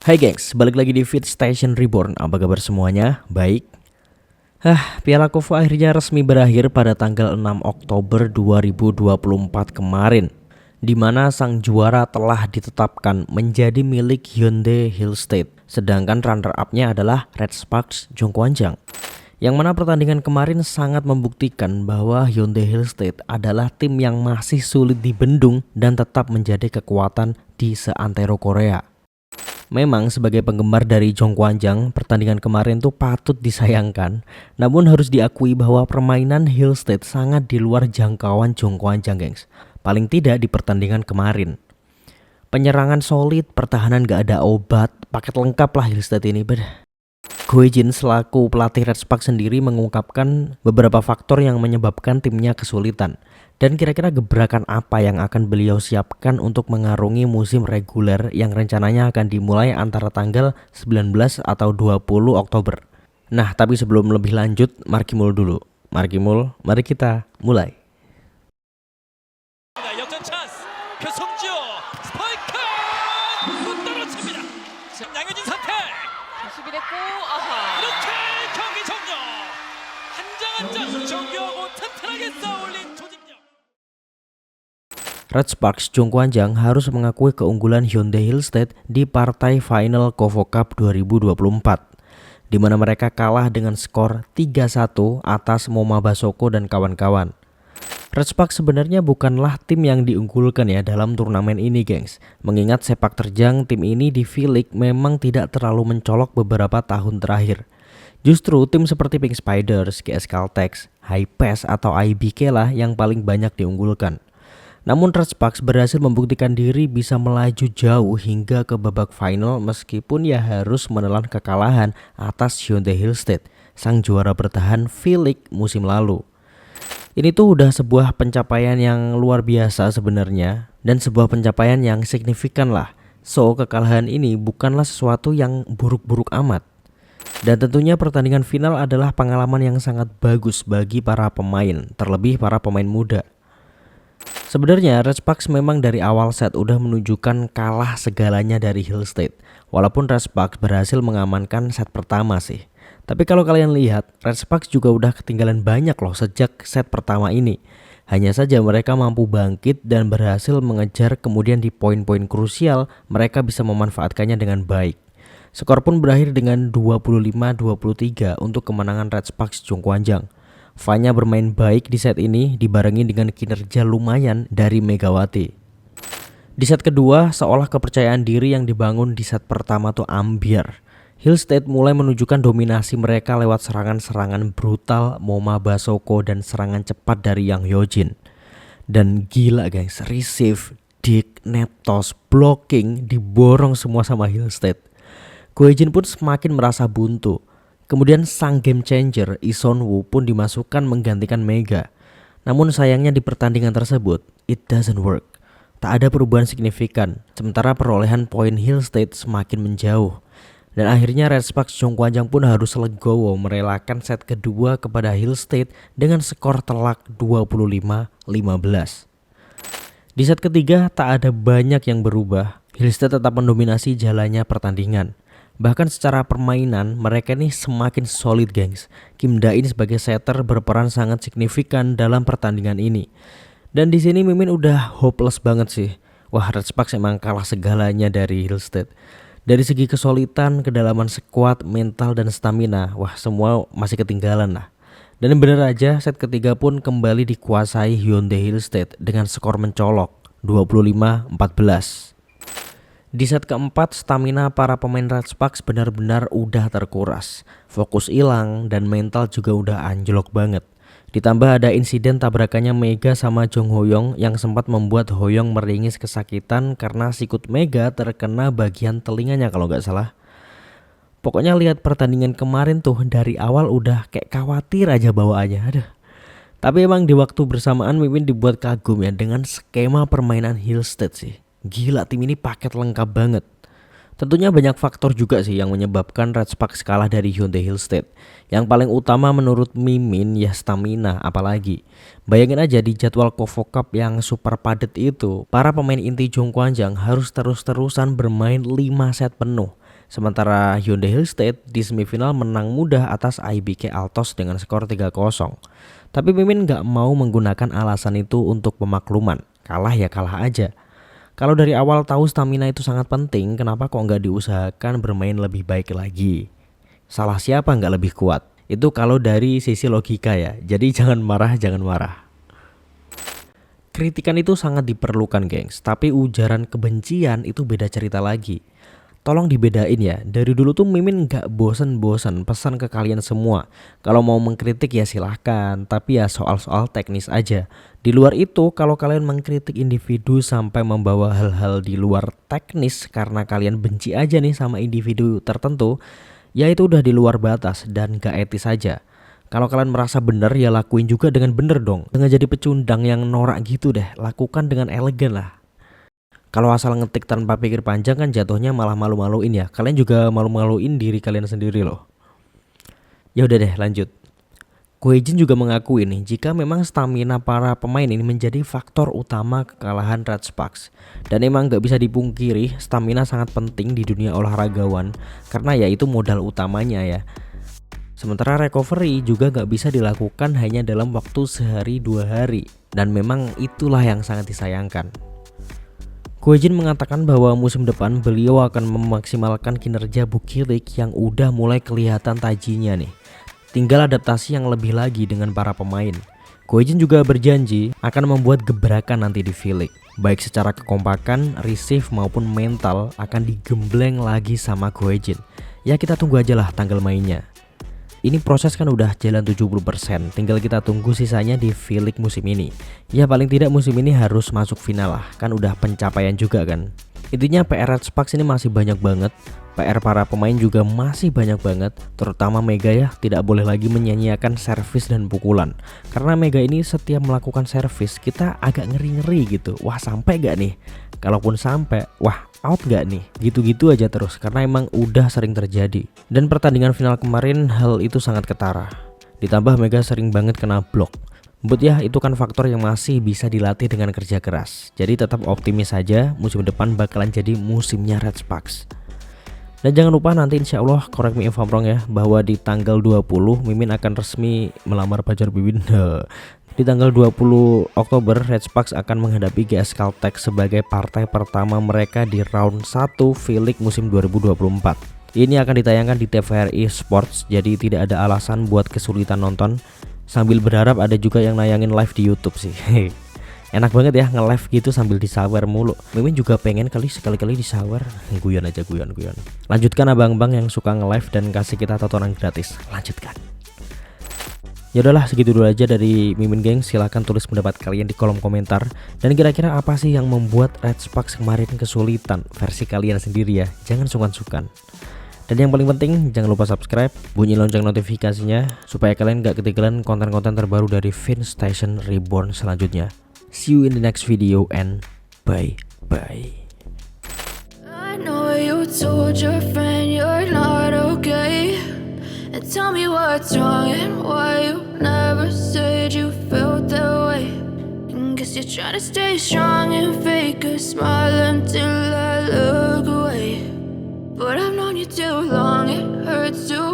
Hai gengs, balik lagi di Feed Station Reborn. Apa kabar semuanya? Baik. Piala Kofo akhirnya resmi berakhir pada tanggal 6 Oktober 2024 kemarin, di mana sang juara telah ditetapkan menjadi milik Hyundai Hill State, sedangkan runner-up-nya adalah Red Sparks Zhongguancang. Yang mana pertandingan kemarin sangat membuktikan bahwa Hyundai Hill State adalah tim yang masih sulit dibendung dan tetap menjadi kekuatan di seantero Korea. Memang sebagai penggemar dari Zhongguancang, pertandingan kemarin tuh patut disayangkan. Namun harus diakui bahwa permainan Hill State sangat di luar jangkauan Zhongguancang, gengs. Paling tidak di pertandingan kemarin. Penyerangan solid, pertahanan gak ada obat, paket lengkap lah Hill State ini. Go Jin selaku pelatih Red Sparks sendiri mengungkapkan beberapa faktor yang menyebabkan timnya kesulitan. Dan kira-kira gebrakan apa yang akan beliau siapkan untuk mengarungi musim reguler yang rencananya akan dimulai antara tanggal 19 atau 20 Oktober. Nah, tapi sebelum lebih lanjut, Markimul dulu. Markimul, mari kita mulai. Red Sparks Zhongguancang harus mengakui keunggulan Hyundai Hill State di partai final Kofo Cup 2024, di mana mereka kalah dengan skor 3-1 atas Moma Basoko dan kawan-kawan. Red Sparks sebenarnya bukanlah tim yang diunggulkan ya dalam turnamen ini, gengs. Mengingat sepak terjang tim ini di V-League memang tidak terlalu mencolok beberapa tahun terakhir. Justru tim seperti Pink Spiders, GS Caltex, Hi-Pass atau IBK lah yang paling banyak diunggulkan. Namun Red Sparks berhasil membuktikan diri bisa melaju jauh hingga ke babak final meskipun ya harus menelan kekalahan atas Hyundai Hill State, sang juara bertahan V-League musim lalu. Ini tuh udah sebuah pencapaian yang luar biasa sebenarnya dan sebuah pencapaian yang signifikan lah. So kekalahan ini bukanlah sesuatu yang buruk-buruk amat. Dan tentunya pertandingan final adalah pengalaman yang sangat bagus bagi para pemain, terlebih para pemain muda. Sebenarnya Red Sparks memang dari awal set udah menunjukkan kalah segalanya dari Hill State. Walaupun Red Sparks berhasil mengamankan set pertama sih. Tapi kalau kalian lihat, Red Sparks juga udah ketinggalan banyak loh sejak set pertama ini. Hanya saja mereka mampu bangkit dan berhasil mengejar, kemudian di poin-poin krusial mereka bisa memanfaatkannya dengan baik. Skor pun berakhir dengan 25-23 untuk kemenangan Red Sparks Zhongguancang. Fanya bermain baik di set ini dibarengi dengan kinerja lumayan dari Megawati. Di set kedua, seolah kepercayaan diri yang dibangun di set pertama tuh ambiar. Hill State mulai menunjukkan dominasi mereka lewat serangan-serangan brutal Moma Basoko dan serangan cepat dari Yang Hyojin. Dan gila guys, receive, dig, net toss, blocking diborong semua sama Hill State. Go Jin pun semakin merasa buntu. Kemudian sang game changer Lee Son-woo pun dimasukkan menggantikan Mega. Namun sayangnya di pertandingan tersebut, it doesn't work. Tak ada perubahan signifikan, sementara perolehan poin Hill State semakin menjauh. Dan akhirnya Red Sparks Zhongguancang pun harus legowo merelakan set kedua kepada Hill State dengan skor telak 25-15. Di set ketiga tak ada banyak yang berubah, Hill State tetap mendominasi jalannya pertandingan. Bahkan secara permainan mereka nih semakin solid, gengs. Kim Da-in sebagai setter berperan sangat signifikan dalam pertandingan ini. Dan di sini Mimin udah hopeless banget sih. Wah, Red Sparks emang kalah segalanya dari Hill State. Dari segi kesulitan, kedalaman skuad, mental dan stamina, wah semua masih ketinggalan lah. Dan bener aja set ketiga pun kembali dikuasai Hyundai Hill State dengan skor mencolok 25-14. Di set keempat, stamina para pemain Red Sparks benar-benar udah terkuras. Fokus hilang dan mental juga udah anjlok banget. Ditambah ada insiden tabrakannya Mega sama Jong Hoyong yang sempat membuat Hoyong meringis kesakitan karena sikut Mega terkena bagian telinganya kalau nggak salah. Pokoknya lihat pertandingan kemarin tuh dari awal udah kayak khawatir aja bawaannya. Aduh. Tapi emang di waktu bersamaan Mimin dibuat kagum ya dengan skema permainan Hill State sih. Gila, tim ini paket lengkap banget. Tentunya banyak faktor juga sih yang menyebabkan Red Sparks kalah dari Hyundai Hill State. Yang paling utama menurut Mimin ya stamina, apalagi. Bayangin aja di jadwal Kofo Cup yang super padat itu, para pemain inti Zhongguancang harus terus-terusan bermain 5 set penuh. Sementara Hyundai Hillstate di semifinal menang mudah atas IBK Altos dengan skor 3-0. Tapi Mimin gak mau menggunakan alasan itu untuk pemakluman. Kalah ya kalah aja. Kalau dari awal tahu stamina itu sangat penting, kenapa kok nggak diusahakan bermain lebih baik lagi? Salah siapa nggak lebih kuat? Itu kalau dari sisi logika ya. Jadi jangan marah, jangan marah. Kritikan itu sangat diperlukan, gengs. Tapi ujaran kebencian itu beda cerita lagi. Tolong dibedain ya. Dari dulu tuh Mimin nggak bosen-bosen pesan ke kalian semua. Kalau mau mengkritik ya silahkan. Tapi ya soal-soal teknis aja. Di luar itu, kalau kalian mengkritik individu sampai membawa hal-hal di luar teknis karena kalian benci aja nih sama individu tertentu, ya itu udah di luar batas dan gak etis aja. Kalau kalian merasa benar ya lakuin juga dengan benar dong. Jangan jadi pecundang yang norak gitu deh, lakukan dengan elegan lah. Kalau asal ngetik tanpa pikir panjang kan jatuhnya malah malu-maluin ya. Kalian juga malu-maluin diri kalian sendiri loh. Ya udah deh, lanjut. Koejin juga mengakui nih jika memang stamina para pemain ini menjadi faktor utama kekalahan Red Sparks. Dan emang gak bisa dipungkiri stamina sangat penting di dunia olahragawan karena ya itu modal utamanya ya. Sementara recovery juga gak bisa dilakukan hanya dalam waktu sehari 2 hari. Dan memang itulah yang sangat disayangkan. Koejin mengatakan bahwa musim depan beliau akan memaksimalkan kinerja Bukilik yang udah mulai kelihatan tajinya nih. Tinggal adaptasi yang lebih lagi dengan para pemain. Koejin juga berjanji akan membuat gebrakan nanti di V-League. Baik secara kekompakan, receive maupun mental akan digembleng lagi sama Koejin. Ya kita tunggu aja lah tanggal mainnya. Ini proses kan udah jalan 70%, tinggal kita tunggu sisanya di V-League musim ini. Ya paling tidak musim ini harus masuk final lah, kan udah pencapaian juga kan. Intinya PR Red Sparks ini masih banyak banget. PR para pemain juga masih banyak banget, terutama Mega ya, tidak boleh lagi menyanyiakan servis dan pukulan. Karena Mega ini setiap melakukan servis kita agak ngeri-ngeri gitu. Wah sampai gak nih? Kalaupun sampai, wah out gak nih? Gitu-gitu aja terus karena emang udah sering terjadi. Dan pertandingan final kemarin hal itu sangat ketara. Ditambah Mega sering banget kena blok. But ya itu kan faktor yang masih bisa dilatih dengan kerja keras. Jadi tetap optimis saja, musim depan bakalan jadi musimnya Red Sparks. Dan jangan lupa nanti insya Allah, correct me if I'm wrong ya, bahwa di tanggal 20 Mimin akan resmi melamar pacar Bibin. Di tanggal 20 Oktober Red Sparks akan menghadapi GS Caltech sebagai partai pertama mereka di round 1 V-League musim 2024. Ini akan ditayangkan di TVRI Sports, jadi tidak ada alasan buat kesulitan nonton. Sambil berharap ada juga yang nayangin live di YouTube sih. Enak banget ya nge-live gitu sambil disawer mulu. Mimin juga pengen kali sekali-kali disawer. Guyon aja, guyon. Lanjutkan abang-abang yang suka nge-live dan kasih kita tontonan gratis. Lanjutkan. Ya udahlah segitu dulu aja dari Mimin Geng. Silahkan tulis pendapat kalian di kolom komentar. Dan kira-kira apa sih yang membuat Red Sparks kemarin kesulitan? Versi kalian sendiri ya. Jangan sungkan-sungkan. Dan yang paling penting jangan lupa subscribe, bunyi lonceng notifikasinya supaya kalian gak ketinggalan konten-konten terbaru dari Vince Station Reborn selanjutnya. See you in the next video and bye. I know you told your friend you're not okay, and tell me what's wrong and why you never said you felt that way. And guess you're trying to stay strong and fake a smile until I look away. But I've known you too long, it hurts to